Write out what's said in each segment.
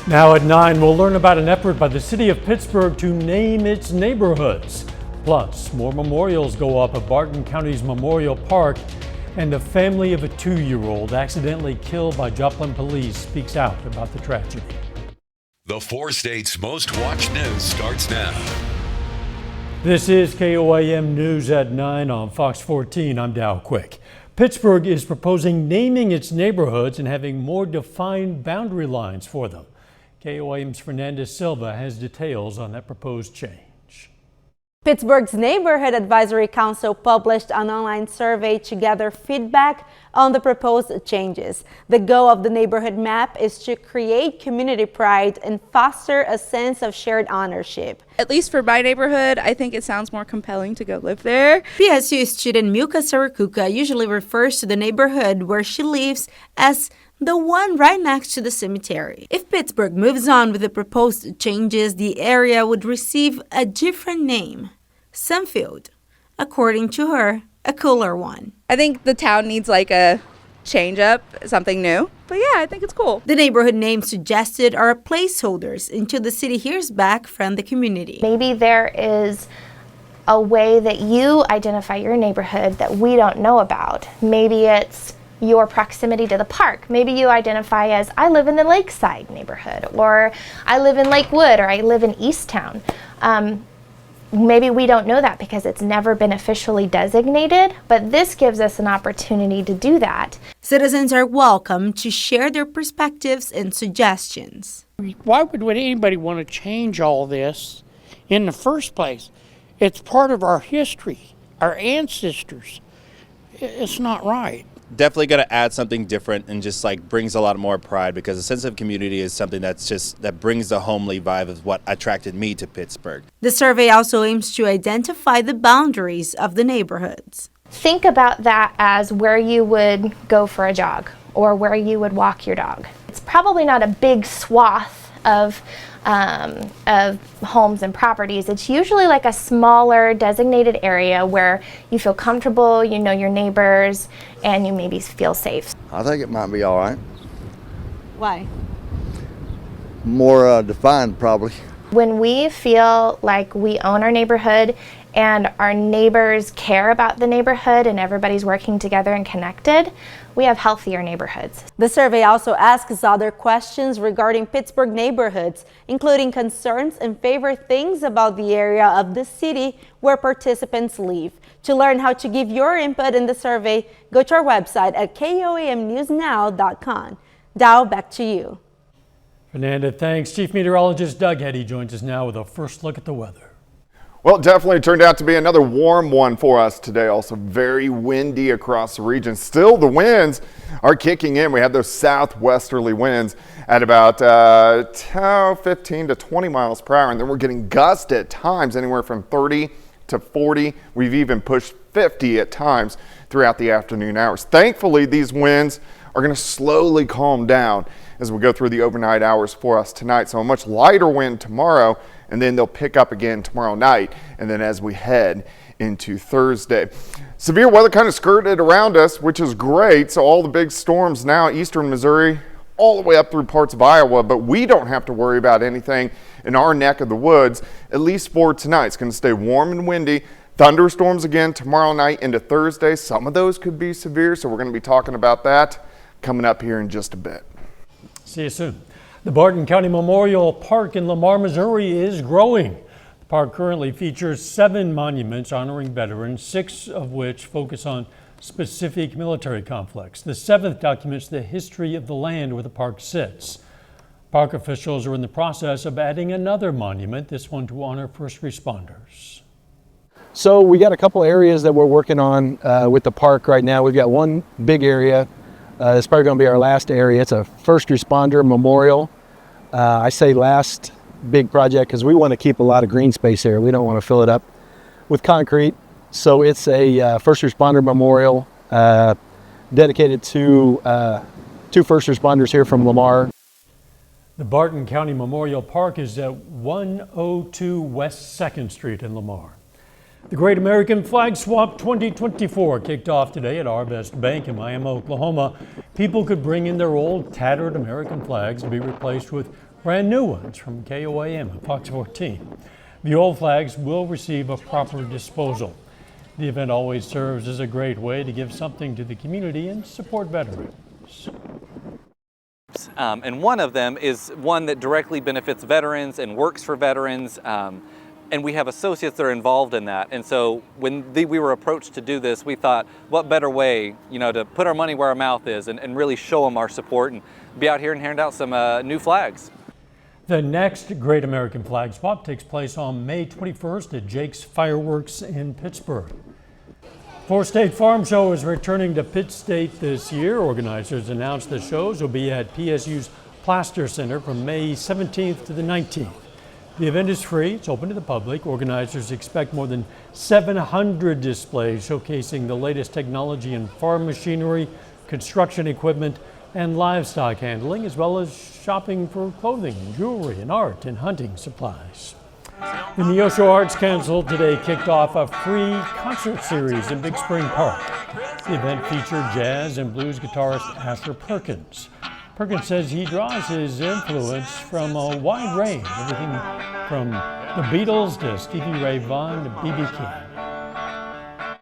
Now at 9, we'll learn about an effort by the city of Pittsburgh to name its neighborhoods. Plus, more memorials go up at Barton County's Memorial Park, and the family of a 2-year-old accidentally killed by Joplin police speaks out about the tragedy. The 4 states' most watched news starts now. This is KOAM News at 9 on Fox 14. I'm Dow Quick. Pittsburgh is proposing naming its neighborhoods and having more defined boundary lines for them. KOAM's Fernandez Silva has details on that proposed change. Pittsburgh's Neighborhood Advisory Council published an online survey to gather feedback on the proposed changes. The goal of the neighborhood map is to create community pride and foster a sense of shared ownership. At least for my neighborhood, I think it sounds more compelling to go live there. PSU student Milka Sarakuka usually refers to the neighborhood where she lives as the one right next to the cemetery. If Pittsburgh moves on with the proposed changes, the area would receive a different name, Sunfield. According to her, a cooler one. I think the town needs like a change up, something new. But yeah, I think it's cool. The neighborhood names suggested are placeholders until the city hears back from the community. Maybe there is a way that you identify your neighborhood that we don't know about. Maybe it's your proximity to the park. Maybe you identify as, I live in the Lakeside neighborhood, or I live in Lakewood, or I live in Easttown. Maybe we don't know that because it's never been officially designated, but this gives us an opportunity to do that. Citizens are welcome to share their perspectives and suggestions. Why would anybody want to change all this in the first place? It's part of our history, our ancestors. It's not right. Definitely got to add something different and just like brings a lot more pride, because a sense of community is something that brings the homely vibe of what attracted me to Pittsburgh. The survey also aims to identify the boundaries of the neighborhoods. Think about that as where you would go for a jog or where you would walk your dog. It's probably not a big swath of homes and properties. It's usually like a smaller designated area where you feel comfortable, you know your neighbors, and you maybe feel safe. I think it might be all right. Why? More defined, probably. When we feel like we own our neighborhood and our neighbors care about the neighborhood and everybody's working together and connected, we have healthier neighborhoods. The survey also asks other questions regarding Pittsburgh neighborhoods, including concerns and favorite things about the area of the city where participants live. To learn how to give your input in the survey, go to our website at koamnewsnow.com. Dow, back to you. Fernanda, thanks. Chief Meteorologist Doug Heddy joins us now with a first look at the weather. Well, it definitely turned out to be another warm one for us today. Also very windy across the region. Still, the winds are kicking in. We have those southwesterly winds at about 15 to 20 miles per hour. And then we're getting gusts at times anywhere from 30 to 40. We've even pushed 50 at times throughout the afternoon hours. Thankfully, these winds are going to slowly calm down as we go through the overnight hours for us tonight. So a much lighter wind tomorrow, and then they'll pick up again tomorrow night, and then as we head into Thursday. Severe weather kind of skirted around us, which is great. So all the big storms now, eastern Missouri, all the way up through parts of Iowa, but we don't have to worry about anything in our neck of the woods, at least for tonight. It's going to stay warm and windy. Thunderstorms again tomorrow night into Thursday. Some of those could be severe, so we're going to be talking about that coming up here in just a bit. See you soon. The Barton County Memorial Park in Lamar, Missouri is growing. The park currently features 7 monuments honoring veterans, 6 of which focus on specific military conflicts. The 7th documents the history of the land where the park sits. Park officials are in the process of adding another monument, this one to honor first responders. So we got a couple areas that we're working on with the park right now. We've got one big area. It's probably going to be our last area. It's a first responder memorial. I say last big project because we want to keep a lot of green space here. We don't want to fill it up with concrete. So it's a first responder memorial dedicated to 2 first responders here from Lamar. The Barton County Memorial Park is at 102 West 2nd Street in Lamar. The Great American Flag Swap 2024 kicked off today at Arvest Bank in Miami, Oklahoma. People could bring in their old tattered American flags to be replaced with brand new ones from KOAM and Fox 14. The old flags will receive a proper disposal. The event always serves as a great way to give something to the community and support veterans. And one of them is one that directly benefits veterans and works for veterans. And we have associates that are involved in that. And so when we were approached to do this, we thought, what better way, to put our money where our mouth is and really show them our support and be out here and hand out some new flags. The next Great American Flag Swap takes place on May 21st at Jake's Fireworks in Pittsburgh. Four State Farm Show is returning to Pitt State this year. Organizers announced the shows will be at PSU's Plaster Center from May 17th to the 19th. The event is free, it's open to the public. Organizers expect more than 700 displays showcasing the latest technology in farm machinery, construction equipment, and livestock handling, as well as shopping for clothing, jewelry, and art and hunting supplies. The Neosho Arts Council today kicked off a free concert series in Big Spring Park. The event featured jazz and blues guitarist Asher Perkins. Perkins says he draws his influence from a wide range, everything from the Beatles to Stevie Ray Vaughan to B.B. King.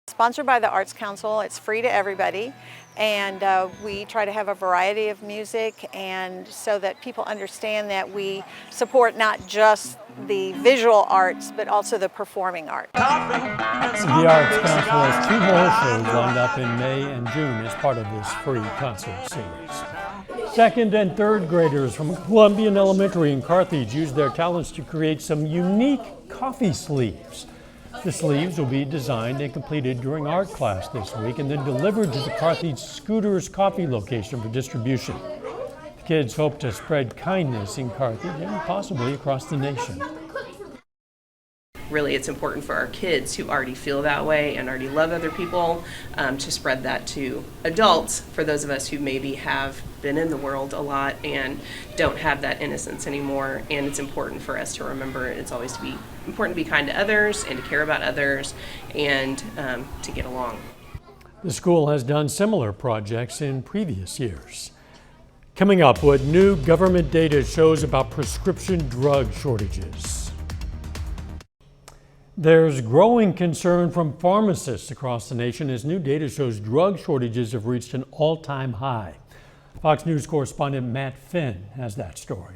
Sponsored by the Arts Council, it's free to everybody, and we try to have a variety of music, and so that people understand that we support not just the visual arts, but also the performing arts. The Arts Council has two more shows lined up in May and June as part of this free concert series. Second and third graders from Columbian Elementary in Carthage used their talents to create some unique coffee sleeves. The sleeves will be designed and completed during art class this week and then delivered to the Carthage Scooters Coffee location for distribution. The kids hope to spread kindness in Carthage and possibly across the nation. Really, it's important for our kids who already feel that way and already love other people to spread that to adults, for those of us who maybe have been in the world a lot and don't have that innocence anymore. And it's important for us to remember it's always to be important to be kind to others and to care about others and to get along. The school has done similar projects in previous years. Coming up, what new government data shows about prescription drug shortages. There's growing concern from pharmacists across the nation as new data shows drug shortages have reached an all-time high. Fox News correspondent Matt Finn has that story.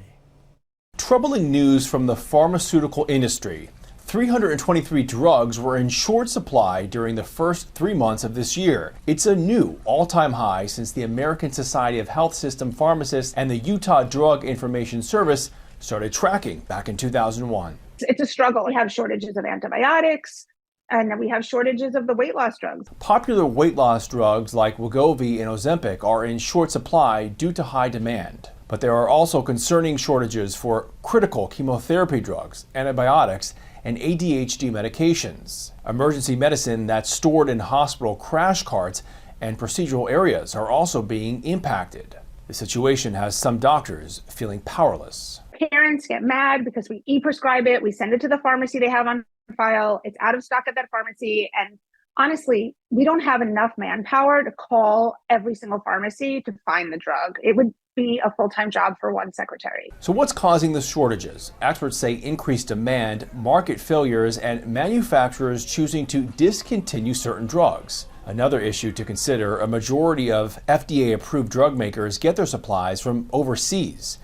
Troubling news from the pharmaceutical industry. 323 drugs were in short supply during the first 3 months of this year. It's a new all-time high since the American Society of Health System Pharmacists and the Utah Drug Information Service started tracking back in 2001. It's a struggle. We have shortages of antibiotics, and then we have shortages of the weight loss drugs. Popular weight loss drugs like Wegovy and Ozempic are in short supply due to high demand. But there are also concerning shortages for critical chemotherapy drugs, antibiotics, and ADHD medications. Emergency medicine that's stored in hospital crash carts and procedural areas are also being impacted. The situation has some doctors feeling powerless. Parents get mad because we e-prescribe it, we send it to the pharmacy they have on file, it's out of stock at that pharmacy, and honestly, we don't have enough manpower to call every single pharmacy to find the drug. It would be a full-time job for one secretary. So what's causing the shortages? Experts say increased demand, market failures, and manufacturers choosing to discontinue certain drugs. Another issue to consider, a majority of FDA-approved drug makers get their supplies from overseas.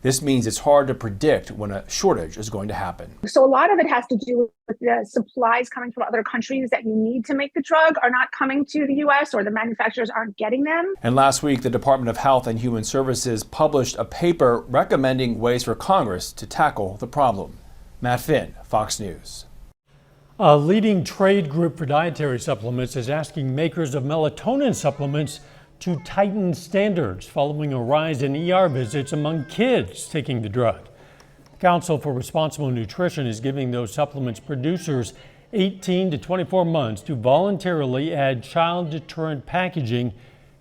This means it's hard to predict when a shortage is going to happen. So a lot of it has to do with the supplies coming from other countries that you need to make the drug are not coming to the U.S. or the manufacturers aren't getting them. And last week, the Department of Health and Human Services published a paper recommending ways for Congress to tackle the problem. Matt Finn, Fox News. A leading trade group for dietary supplements is asking makers of melatonin supplements to tighten standards following a rise in ER visits among kids taking the drug. Council for Responsible Nutrition is giving those supplements producers 18 to 24 months to voluntarily add child deterrent packaging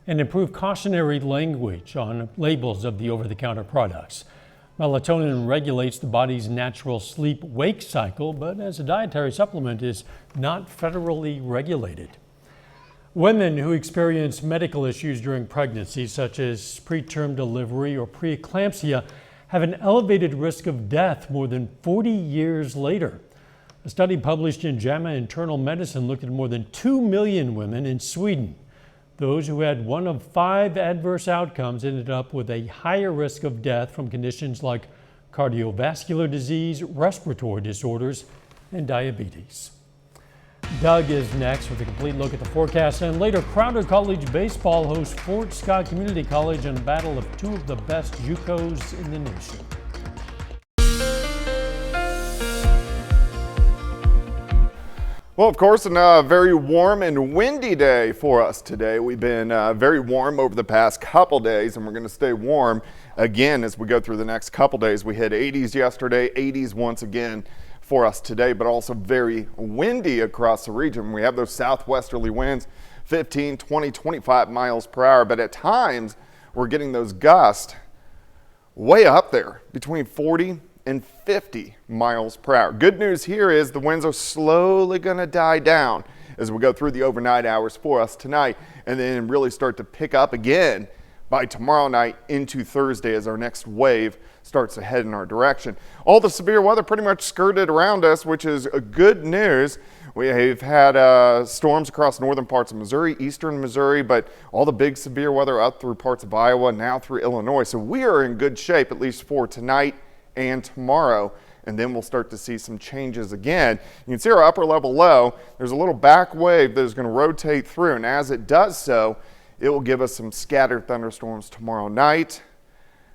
and improve cautionary language on labels of the over-the-counter products. Melatonin regulates the body's natural sleep-wake cycle, but as a dietary supplement is not federally regulated. Women who experience medical issues during pregnancy, such as preterm delivery or preeclampsia, have an elevated risk of death more than 40 years later. A study published in JAMA Internal Medicine looked at more than 2 million women in Sweden. Those who had one of 5 adverse outcomes ended up with a higher risk of death from conditions like cardiovascular disease, respiratory disorders, and diabetes. Doug is next with a complete look at the forecast, and later Crowder College baseball hosts Fort Scott Community College in a battle of 2 of the best JUCOs in the nation. Well, of course, a very warm and windy day for us today. We've been very warm over the past couple days, and we're going to stay warm again as we go through the next couple days. We hit 80s yesterday, 80s once again for us today, but also very windy across the region. We have those southwesterly winds, 15, 20, 25 miles per hour, but at times we're getting those gusts way up there between 40 and 50 miles per hour. Good news here is the winds are slowly going to die down as we go through the overnight hours for us tonight, and then really start to pick up again by tomorrow night into Thursday as our next wave starts to head in our direction. All the severe weather pretty much skirted around us, which is good news. We have had storms across northern parts of Missouri, eastern Missouri, but all the big severe weather up through parts of Iowa, now through Illinois. So we are in good shape, at least for tonight and tomorrow, and then we'll start to see some changes again. You can see our upper level low. There's a little back wave that is going to rotate through, and as it does so, it will give us some scattered thunderstorms tomorrow night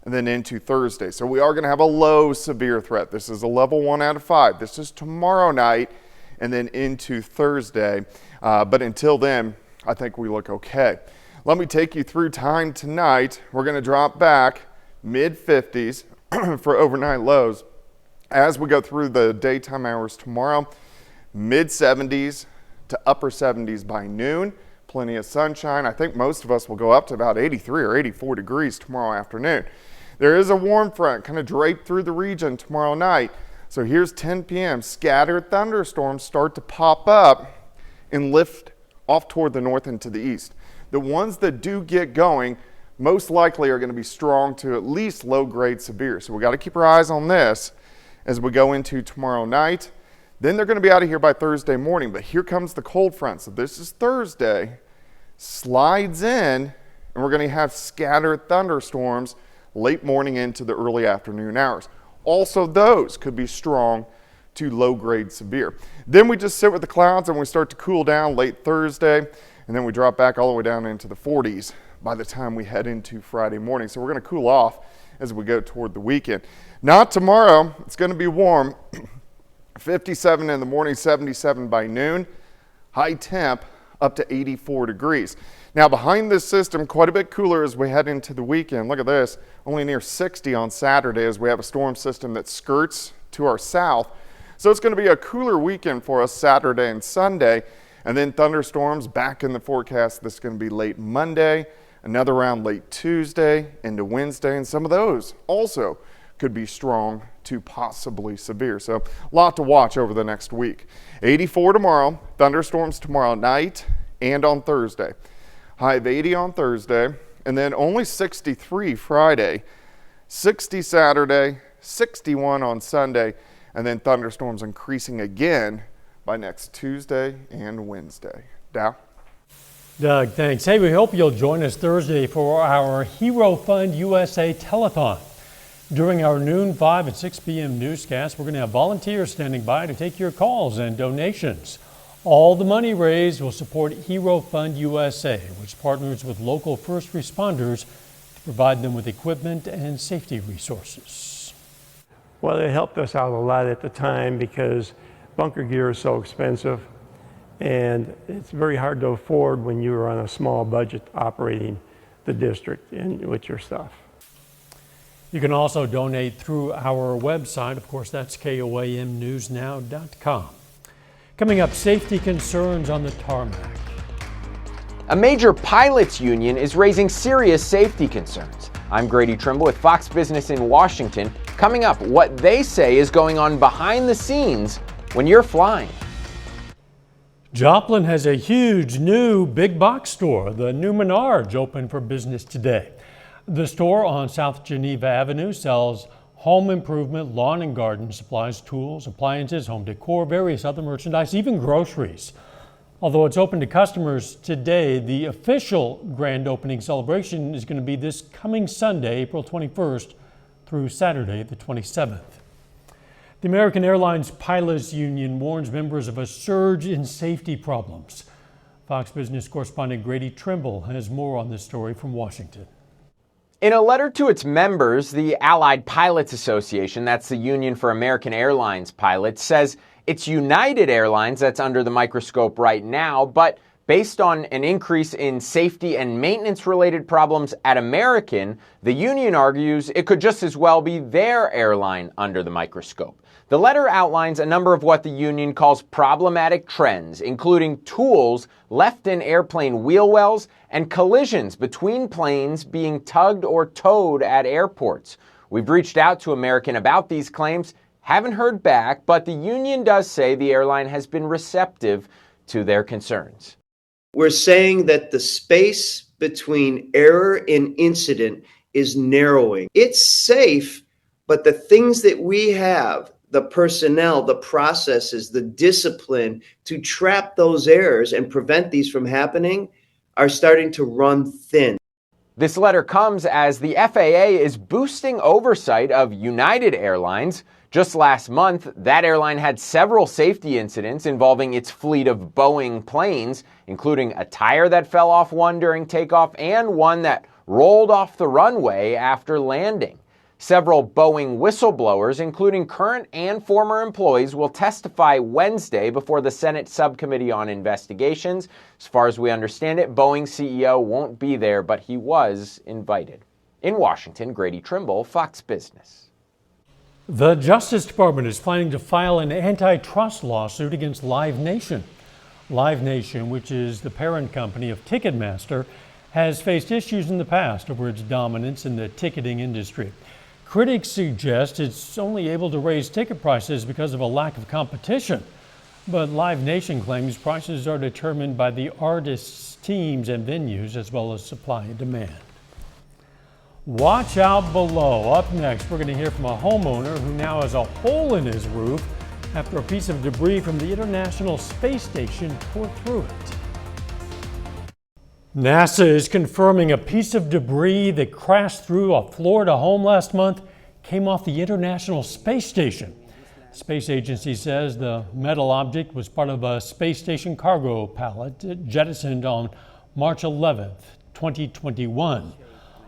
and then into Thursday. So we are going to have a low severe threat. This is a level 1 out of 5. This is tomorrow night and then into Thursday. But until then, I think we look okay. Let me take you through time tonight. We're going to drop back mid-50s for overnight lows. As we go through the daytime hours tomorrow, mid-70s to upper 70s by noon. Plenty of sunshine. I think most of us will go up to about 83 or 84 degrees tomorrow afternoon. There is a warm front kind of draped through the region tomorrow night. So here's 10 p.m. Scattered thunderstorms start to pop up and lift off toward the north and to the east. The ones that do get going most likely are going to be strong to at least low-grade severe. So we got to keep our eyes on this as we go into tomorrow night. Then they're going to be out of here by Thursday morning, but here comes the cold front. So this is Thursday, slides in, and we're going to have scattered thunderstorms late morning into the early afternoon hours. Also, those could be strong to low-grade severe. Then we just sit with the clouds and we start to cool down late Thursday, and then we drop back all the way down into the 40s by the time we head into Friday morning. So we're going to cool off as we go toward the weekend. Not tomorrow. It's going to be warm. 57 in the morning, 77 by noon. High temp up to 84 degrees. Now behind this system, quite a bit cooler as we head into the weekend. Look at this, only near 60 on Saturday as we have a storm system that skirts to our south. So it's going to be a cooler weekend for us Saturday and Sunday. And then thunderstorms back in the forecast. This is going to be late Monday, another round late Tuesday into Wednesday, and some of those also could be strong to possibly severe. So a lot to watch over the next week. 84 tomorrow, thunderstorms tomorrow night and on Thursday. High of 80 on Thursday, and then only 63 Friday, 60 Saturday, 61 on Sunday, and then thunderstorms increasing again by next Tuesday and Wednesday. Dow? Doug, thanks. Hey, we hope you'll join us Thursday for our Hero Fund USA Telethon. During our noon, 5 and 6 p.m. newscast, we're going to have volunteers standing by to take your calls and donations. All the money raised will support Hero Fund USA, which partners with local first responders to provide them with equipment and safety resources. Well, it helped us out a lot at the time because bunker gear is so expensive, and it's very hard to afford when you're on a small budget operating the district and with your stuff. You can also donate through our website. Of course, that's KOAMnewsnow.com. Coming up, safety concerns on the tarmac. A major pilots union is raising serious safety concerns. I'm Grady Trimble with Fox Business in Washington. Coming up, what they say is going on behind the scenes when you're flying. Joplin has a huge new big box store. The new Menards opened for business today. The store on South Geneva Avenue sells home improvement, lawn and garden supplies, tools, appliances, home decor, various other merchandise, even groceries. Although it's open to customers today, the official grand opening celebration is going to be this coming Sunday, April 21st through Saturday, the 27th. The American Airlines Pilots Union warns members of a surge in safety problems. Fox Business correspondent Grady Trimble has more on this story from Washington. In a letter to its members, the Allied Pilots Association, that's the union for American Airlines pilots, says it's United Airlines that's under the microscope right now, but based on an increase in safety and maintenance-related problems at American, the union argues it could just as well be their airline under the microscope. The letter outlines a number of what the union calls problematic trends, including tools left in airplane wheel wells and collisions between planes being tugged or towed at airports. We've reached out to American about these claims, haven't heard back, but the union does say the airline has been receptive to their concerns. We're saying that the space between error and incident is narrowing. It's safe, but the things that we have, the personnel, the processes, the discipline to trap those errors and prevent these from happening are starting to run thin. This letter comes as the FAA is boosting oversight of United Airlines. Just last month, that airline had several safety incidents involving its fleet of Boeing planes, including a tire that fell off one during takeoff and one that rolled off the runway after landing. Several Boeing whistleblowers, including current and former employees, will testify Wednesday before the Senate Subcommittee on Investigations. As far as we understand it, Boeing CEO won't be there, but he was invited. In Washington, Grady Trimble, Fox Business. The Justice Department is planning to file an antitrust lawsuit against Live Nation. Live Nation, which is the parent company of Ticketmaster, has faced issues in the past over its dominance in the ticketing industry. Critics suggest it's only able to raise ticket prices because of a lack of competition. But Live Nation claims prices are determined by the artists, teams, and venues, as well as supply and demand. Watch out below. Up next, we're going to hear from a homeowner who now has a hole in his roof after a piece of debris from the International Space Station tore through it. NASA is confirming a piece of debris that crashed through a Florida home last month came off the International Space Station. The space agency says the metal object was part of a space station cargo pallet jettisoned on March 11th, 2021.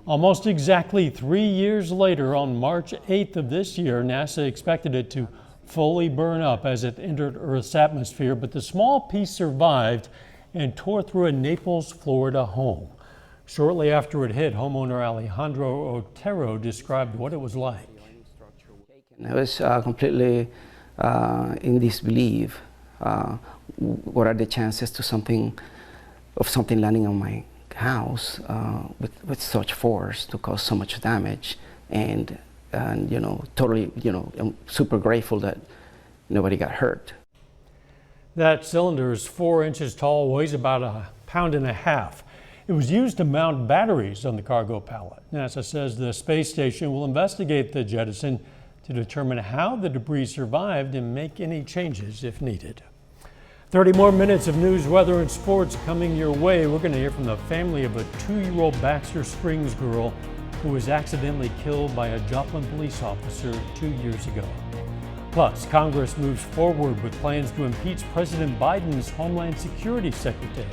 Almost exactly 3 years later, on March 8th of this year, NASA expected it to fully burn up as it entered Earth's atmosphere, but the small piece survived and tore through a Naples, Florida home. Shortly after it hit, homeowner Alejandro Otero described what it was like. I was completely in disbelief. What are the chances to something landing on my house with such force to cause so much damage? And totally, I'm super grateful that nobody got hurt. That cylinder is 4 inches tall, weighs about 1.5 pounds. It was used to mount batteries on the cargo pallet. NASA says the space station will investigate the jettison to determine how the debris survived and make any changes if needed. 30 more minutes of news, weather, and sports coming your way. We're going to hear from the family of a 2-year-old Baxter Springs girl who was accidentally killed by a Joplin police officer 2 years ago. Plus, Congress moves forward with plans to impeach President Biden's Homeland Security Secretary.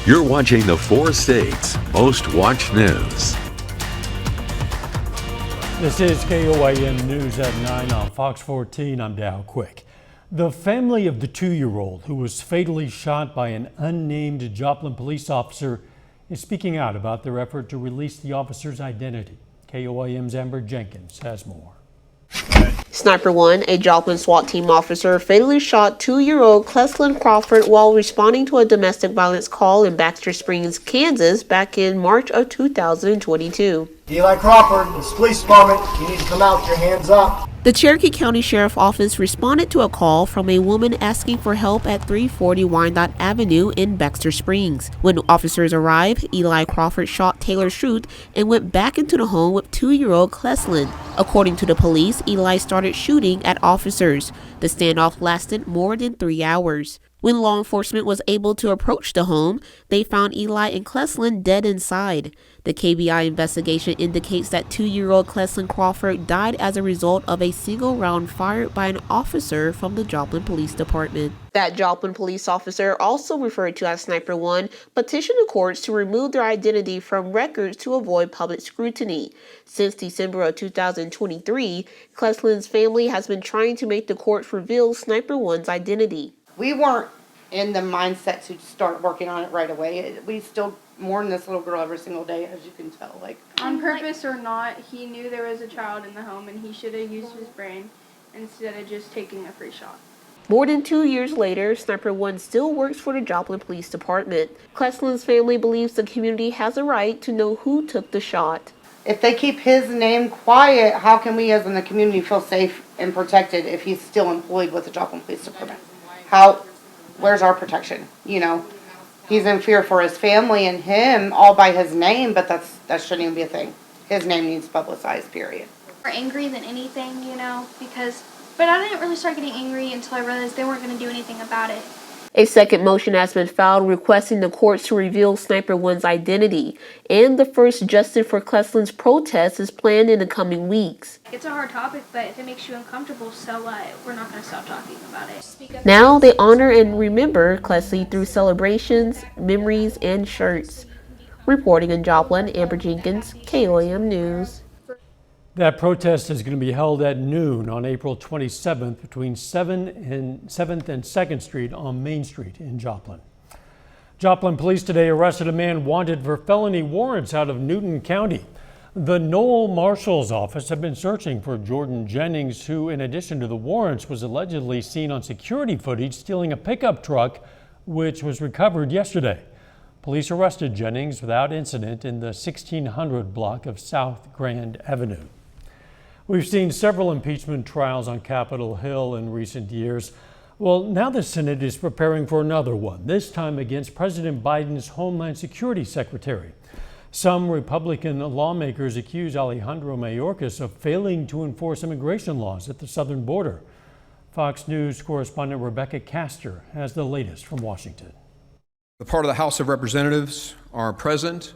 You're watching the 4 states' most watched news. This is KOAM News at 9 on Fox 14. I'm Dow Quick. The family of the 2-year-old who was fatally shot by an unnamed Joplin police officer is speaking out about their effort to release the officer's identity. KOAM's Amber Jenkins has more. Sniper 1, a Joplin SWAT team officer, fatally shot 2-year-old Cleslin Crawford while responding to a domestic violence call in Baxter Springs, Kansas back in March of 2022. Eli Crawford, this police department, you need to come out with your hands up. The Cherokee County Sheriff Office responded to a call from a woman asking for help at 340 Wyandotte Avenue in Baxter Springs. When officers arrived, Eli Crawford shot Taylor Schrute and went back into the home with 2-year-old Cleslin. According to the police, Eli started shooting at officers. The standoff lasted more than 3 hours. When law enforcement was able to approach the home, they found Eli and Cleslin dead inside. The KBI investigation indicates that 2-year-old Cleslin Crawford died as a result of a single round fired by an officer from the Joplin Police Department. That Joplin police officer, also referred to as Sniper 1, petitioned the courts to remove their identity from records to avoid public scrutiny. Since December of 2023, Cleslin's family has been trying to make the courts reveal Sniper 1's identity. We weren't in the mindset to start working on it right away. We still mourn this little girl every single day, as you can tell. Like, on purpose or not, he knew there was a child in the home and he should have used his brain instead of just taking a free shot. More than 2 years later, Sniper 1 still works for the Joplin Police Department. Cleslin's family believes the community has a right to know who took the shot. if they keep his name quiet, how can we as in the community feel safe and protected if he's still employed with the Joplin Police Department? Where's our protection? You know, he's in fear for his family and him all by his name, but that shouldn't even be a thing. His name needs publicized, period. More angry than anything, you know, but I didn't really start getting angry until I realized they weren't going to do anything about it. A second motion has been filed requesting the courts to reveal Sniper 1's identity, and the first justice for Cleslin's protest is planned in the coming weeks. It's a hard topic, but if it makes you uncomfortable, so what? We're not going to stop talking about it. Now they honor and remember Cleslin through celebrations, memories, and shirts. Reporting in Joplin, Amber Jenkins, KOAM News. That protest is going to be held at noon on April 27th between 7th and 2nd Street on Main Street in Joplin. Joplin police today arrested a man wanted for felony warrants out of Newton County. The Noel Marshal's office have been searching for Jordan Jennings, who, in addition to the warrants, was allegedly seen on security footage stealing a pickup truck, which was recovered yesterday. Police arrested Jennings without incident in the 1600 block of South Grand Avenue. We've seen several impeachment trials on Capitol Hill in recent years. Well, now the Senate is preparing for another one, this time against President Biden's Homeland Security Secretary. Some Republican lawmakers accuse Alejandro Mayorkas of failing to enforce immigration laws at the southern border. Fox News correspondent Rebecca Castor has the latest from Washington. The part of the House of Representatives are present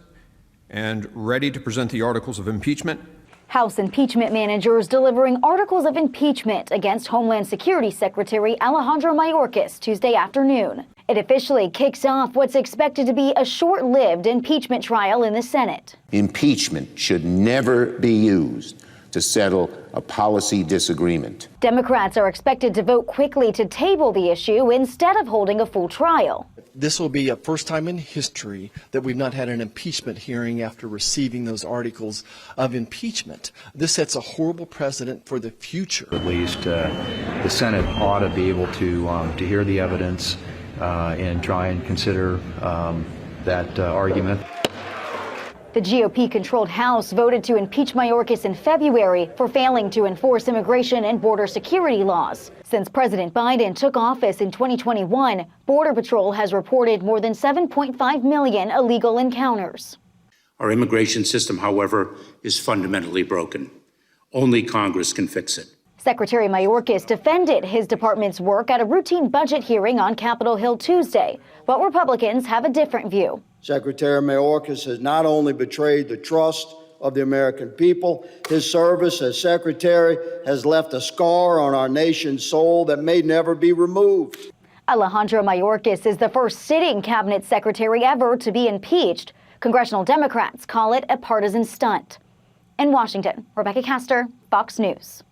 and ready to present the articles of impeachment. House impeachment managers delivering articles of impeachment against Homeland Security Secretary Alejandro Mayorkas Tuesday afternoon. It officially kicks off what's expected to be a short-lived impeachment trial in the Senate. Impeachment should never be used to settle a policy disagreement. Democrats are expected to vote quickly to table the issue instead of holding a full trial. This will be a first time in history that we've not had an impeachment hearing after receiving those articles of impeachment. This sets a horrible precedent for the future. At least the Senate ought to be able to hear the evidence and try and consider that argument. The GOP-controlled House voted to impeach Mayorkas in February for failing to enforce immigration and border security laws. Since President Biden took office in 2021, Border Patrol has reported more than 7.5 million illegal encounters. Our immigration system, however, is fundamentally broken. Only Congress can fix it. Secretary Mayorkas defended his department's work at a routine budget hearing on Capitol Hill Tuesday, but Republicans have a different view. Secretary Mayorkas has not only betrayed the trust of the American people, his service as secretary has left a scar on our nation's soul that may never be removed. Alejandro Mayorkas is the first sitting cabinet secretary ever to be impeached. Congressional Democrats call it a partisan stunt. In Washington, Rebecca Castor, Fox News.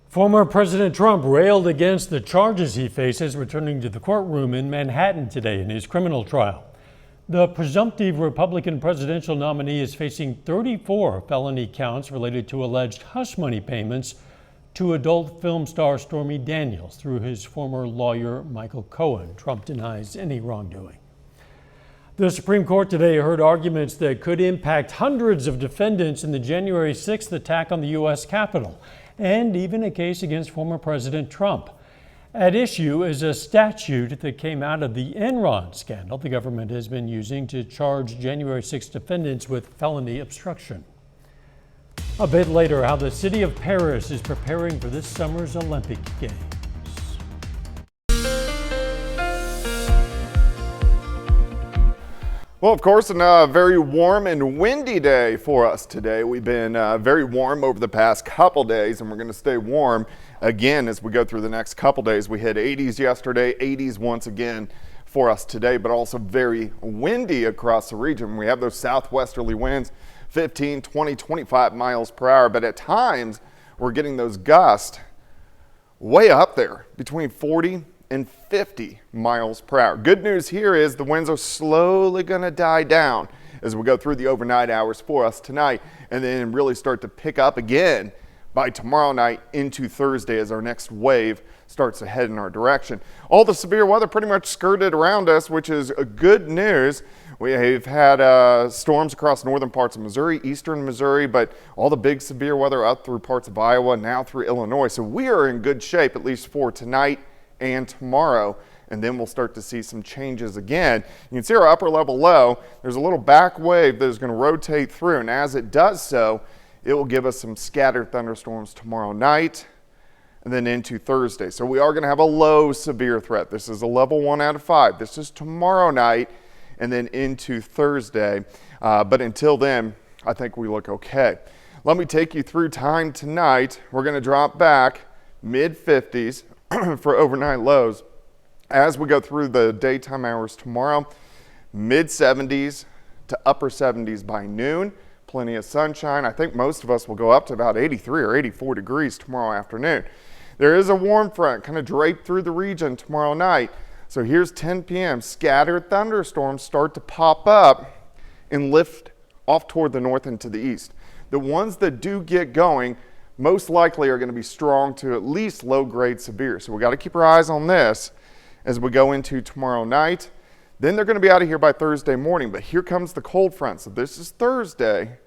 Former President Trump railed against the charges he faces returning to the courtroom in Manhattan today in his criminal trial. The presumptive Republican presidential nominee is facing 34 felony counts related to alleged hush money payments to adult film star Stormy Daniels through his former lawyer Michael Cohen. Trump denies any wrongdoing. The Supreme Court today heard arguments that could impact hundreds of defendants in the January 6th attack on the U.S. Capitol, and even a case against former President Trump. At issue is a statute that came out of the Enron scandal the government has been using to charge January 6 defendants with felony obstruction. A bit later, how the city of Paris is preparing for this summer's Olympic Games. Well, of course, a very warm and windy day for us today. We've been very warm over the past couple days, and we're going to stay warm again as we go through the next couple days. We hit 80s yesterday, 80s once again for us today, but also very windy across the region. We have those southwesterly winds, 15, 20, 25 miles per hour, but at times we're getting those gusts way up there between 40 and 50 miles per hour. Good news here is the winds are slowly going to die down as we go through the overnight hours for us tonight, and then really start to pick up again by tomorrow night into Thursday as our next wave starts to head in our direction. All the severe weather pretty much skirted around us, which is good news. We've had storms across northern parts of Missouri, eastern Missouri, but all the big severe weather up through parts of Iowa, now through Illinois. So we are in good shape, at least for tonight and tomorrow, and then we'll start to see some changes again. You can see our upper level low. There's a little back wave that is going to rotate through, and as it does so, it will give us some scattered thunderstorms tomorrow night and then into Thursday. So we are going to have a low severe threat. This is a level 1 out of 5. This is tomorrow night and then into Thursday. But until then, I think we look okay. Let me take you through time tonight. We're going to drop back mid-50s for overnight lows. As we go through the daytime hours tomorrow, mid-70s to upper 70s by noon. Plenty of sunshine. I think most of us will go up to about 83 or 84 degrees tomorrow afternoon. There is a warm front kind of draped through the region tomorrow night. So here's 10 p.m. Scattered thunderstorms start to pop up and lift off toward the north and to the east. The ones that do get going most likely are going to be strong to at least low-grade severe. So we got to keep our eyes on this as we go into tomorrow night. Then they're going to be out of here by Thursday morning, but here comes the cold front. So this is Thursday,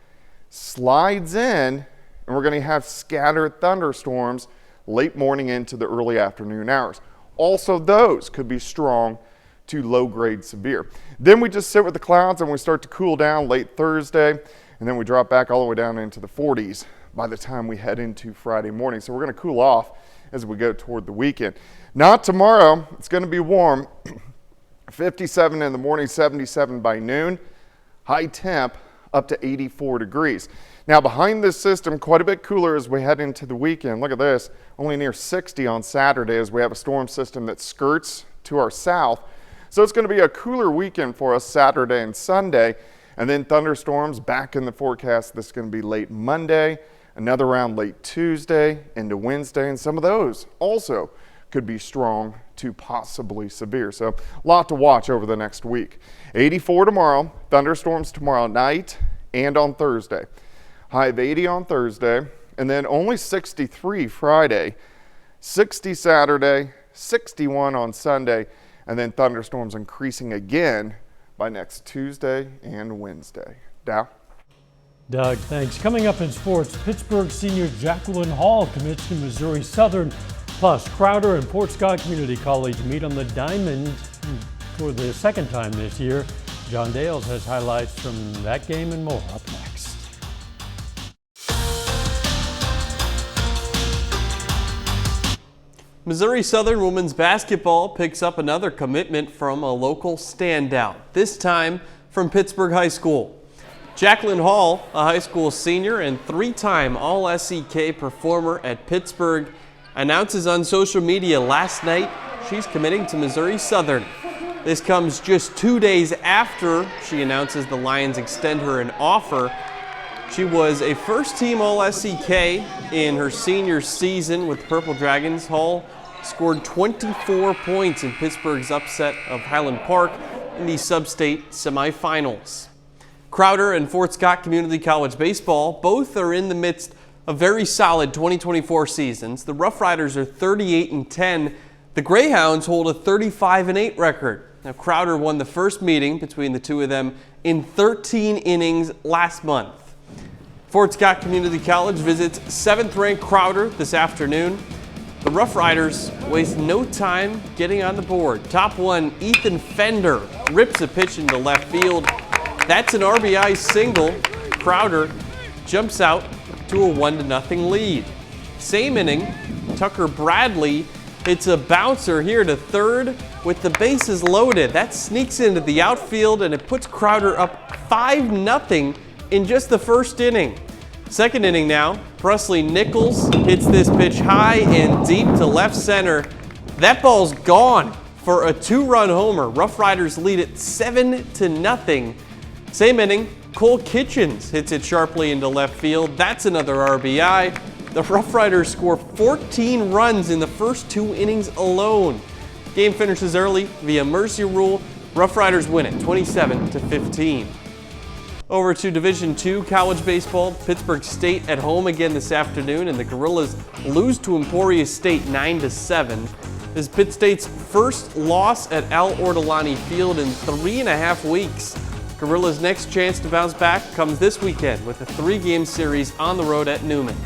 slides in, and we're going to have scattered thunderstorms late morning into the early afternoon hours. Also, those could be strong to low-grade severe. Then we just sit with the clouds and we start to cool down late Thursday, and then we drop back all the way down into the 40s by the time we head into Friday morning. So we're going to cool off as we go toward the weekend. Not tomorrow. It's going to be warm. 57 in the morning, 77 by noon. High temp up to 84 degrees. Now behind this system, quite a bit cooler as we head into the weekend. Look at this, only near 60 on Saturday as we have a storm system that skirts to our south. So it's going to be a cooler weekend for us Saturday and Sunday. And then thunderstorms back in the forecast. This is going to be late Monday, another round late Tuesday into Wednesday, and some of those also could be strong to possibly severe. So a lot to watch over the next week. 84 tomorrow, thunderstorms tomorrow night and on Thursday. High of 80 on Thursday, and then only 63 Friday, 60 Saturday, 61 on Sunday, and then thunderstorms increasing again by next Tuesday and Wednesday. Dow? Doug, thanks. Coming up in sports, Pittsburgh senior Jacqueline Hall commits to Missouri Southern. Plus, Crowder and Fort Scott Community College meet on the diamond for the second time this year. John Dales has highlights from that game and more up next. Missouri Southern women's basketball picks up another commitment from a local standout, this time from Pittsburgh High School. Jacqueline Hall, a high school senior and three-time All-SEK performer at Pittsburgh, announces on social media last night she's committing to Missouri Southern. This comes just 2 days after she announces the Lions extend her an offer. She was a first-team All-SEK in her senior season with Purple Dragons. Hall scored 24 points in Pittsburgh's upset of Highland Park in the sub-state semifinals. Crowder and Fort Scott Community College baseball both are in the midst a very solid 2024 seasons. The Rough Riders are 38-10. The Greyhounds hold a 35-8 record. Now, Crowder won the first meeting between the two of them in 13 innings last month. Fort Scott Community College visits 7th-ranked Crowder this afternoon. The Rough Riders waste no time getting on the board. Top one, Ethan Fender rips a pitch into left field. That's an RBI single. Crowder jumps out to a 1-0 lead. Same inning, Tucker Bradley hits a bouncer here to third with the bases loaded. That sneaks into the outfield and it puts Crowder up 5-0 in just the first inning. Second inning now, Presley Nichols hits this pitch high and deep to left center. That ball's gone for a 2-run homer. Rough Riders lead it 7-0. Same inning, Cole Kitchens hits it sharply into left field. That's another RBI. The Rough Riders score 14 runs in the first 2 innings alone. Game finishes early via mercy rule. Rough Riders win it 27-15. Over to Division II college baseball. Pittsburgh State at home again this afternoon, and the Gorillas lose to Emporia State 9-7. This is Pitt State's first loss at Al Ortolani Field in 3.5 weeks. Gorillas' next chance to bounce back comes this weekend with a 3-game series on the road at Newman.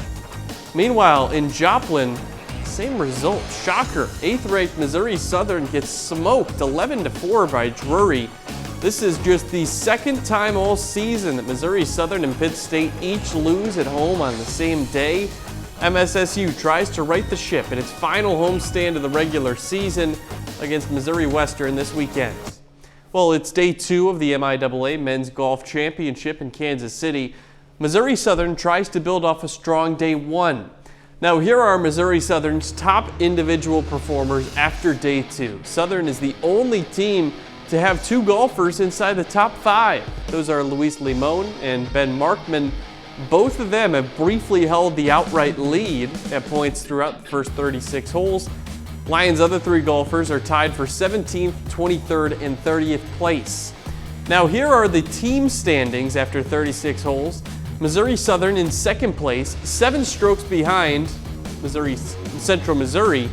Meanwhile, in Joplin, same result. Shocker. 8th-ranked Missouri Southern gets smoked 11-4 by Drury. This is just the second time all season that Missouri Southern and Pitt State each lose at home on the same day. MSSU tries to right the ship in its final homestand of the regular season against Missouri Western this weekend. Well, it's day 2 of the MIAA Men's Golf Championship in Kansas City. Missouri Southern tries to build off a strong day 1. Now, here are Missouri Southern's top individual performers after day 2. Southern is the only team to have 2 golfers inside the top 5. Those are Luis Limon and Ben Markman. Both of them have briefly held the outright lead at points throughout the first 36 holes. Lions' other 3 golfers are tied for 17th, 23rd, and 30th place. Now, here are the team standings after 36 holes. Missouri Southern in 2nd place, 7 strokes behind Central Missouri.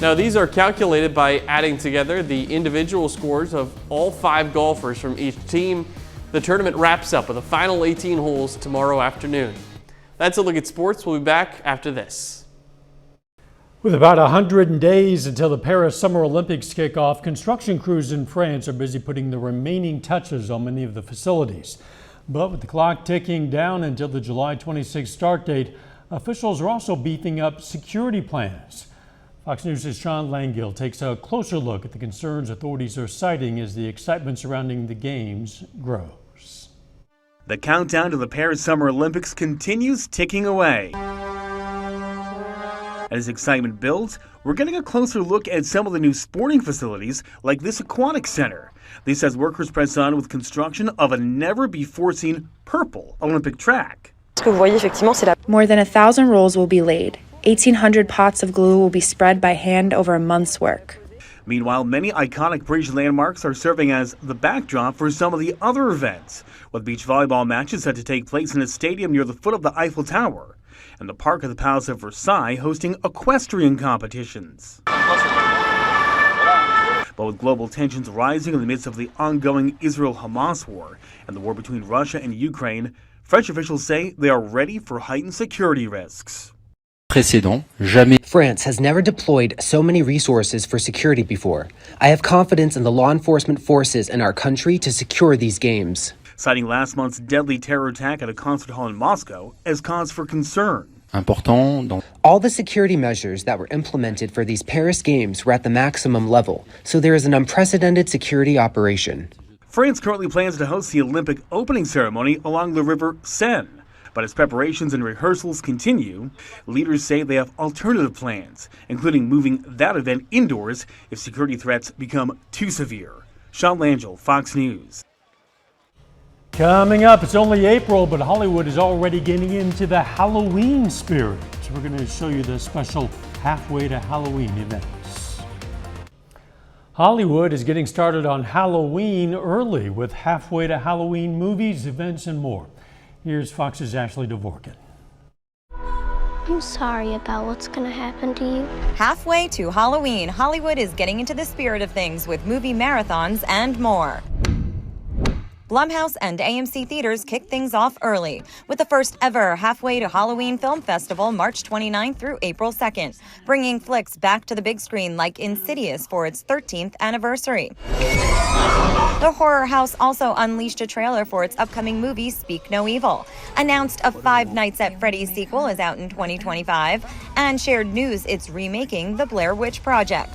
Now, these are calculated by adding together the individual scores of all 5 golfers from each team. The tournament wraps up with the final 18 holes tomorrow afternoon. That's a look at sports. We'll be back after this. With about 100 days until the Paris Summer Olympics kick off, construction crews in France are busy putting the remaining touches on many of the facilities. But with the clock ticking down until the July 26 start date, officials are also beefing up security plans. Fox News' Sean Langill takes a closer look at the concerns authorities are citing as the excitement surrounding the Games grows. The countdown to the Paris Summer Olympics continues ticking away. As excitement builds, we're getting a closer look at some of the new sporting facilities like this aquatic center. This as workers press on with construction of a never-before-seen purple Olympic track. More than 1,000 rolls will be laid. 1,800 pots of glue will be spread by hand over a month's work. Meanwhile, many iconic British landmarks are serving as the backdrop for some of the other events, with beach volleyball matches set to take place in a stadium near the foot of the Eiffel Tower, and the Park of the Palace of Versailles hosting equestrian competitions. But with global tensions rising in the midst of the ongoing Israel-Hamas war and the war between Russia and Ukraine, French officials say they are ready for heightened security risks. France has never deployed so many resources for security before. I have confidence in the law enforcement forces in our country to secure these games. Citing last month's deadly terror attack at a concert hall in Moscow as cause for concern. All the security measures that were implemented for these Paris Games were at the maximum level, so there is an unprecedented security operation. France currently plans to host the Olympic opening ceremony along the river Seine. But as preparations and rehearsals continue, leaders say they have alternative plans, including moving that event indoors if security threats become too severe. Sean Langill, Fox News. Coming up, it's only April, but Hollywood is already getting into the Halloween spirit. So we're going to show you the special Halfway to Halloween events. Hollywood is getting started on Halloween early with Halfway to Halloween movies, events, and more. Here's Fox's Ashley Dvorkin. I'm sorry about what's gonna happen to you. Halfway to Halloween, Hollywood is getting into the spirit of things with movie marathons and more. Blumhouse and AMC theaters kick things off early with the first ever Halfway to Halloween Film Festival March 29th through April 2nd, bringing flicks back to the big screen like Insidious for its 13th anniversary. The Horror House also unleashed a trailer for its upcoming movie Speak No Evil, announced a Five Nights at Freddy's sequel is out in 2025, and shared news it's remaking The Blair Witch Project.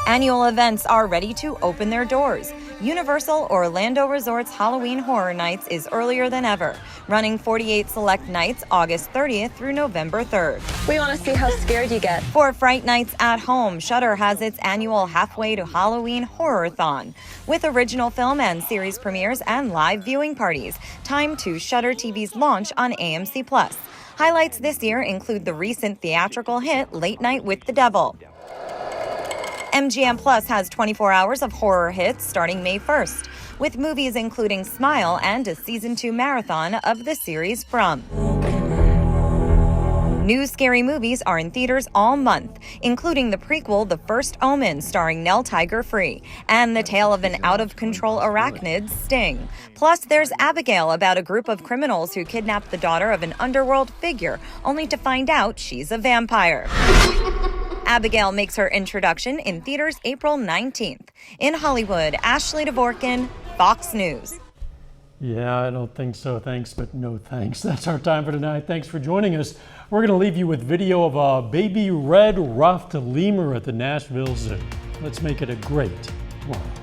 Annual events are ready to open their doors. Universal Orlando Resort's Halloween Horror Nights is earlier than ever, running 48 select nights August 30th through November 3rd. We want to see how scared you get. For Fright Nights at Home, Shudder has its annual Halfway to Halloween Horror-thon, with original film and series premieres and live viewing parties, timed to Shudder TV's launch on AMC+. Highlights this year include the recent theatrical hit Late Night with the Devil. MGM Plus has 24 hours of horror hits starting May 1st, with movies including Smile and a Season 2 marathon of the series From. New scary movies are in theaters all month, including the prequel The First Omen starring Nell Tiger-Free, and the tale of an out-of-control arachnid, Sting. Plus, there's Abigail, about a group of criminals who kidnap the daughter of an underworld figure, only to find out she's a vampire. Abigail makes her introduction in theaters April 19th. In Hollywood, Ashley Dvorkin, Fox News. Yeah, I don't think so. Thanks, but no thanks. That's our time for tonight. Thanks for joining us. We're going to leave you with video of a baby red ruffed lemur at the Nashville Zoo. Let's make it a great one.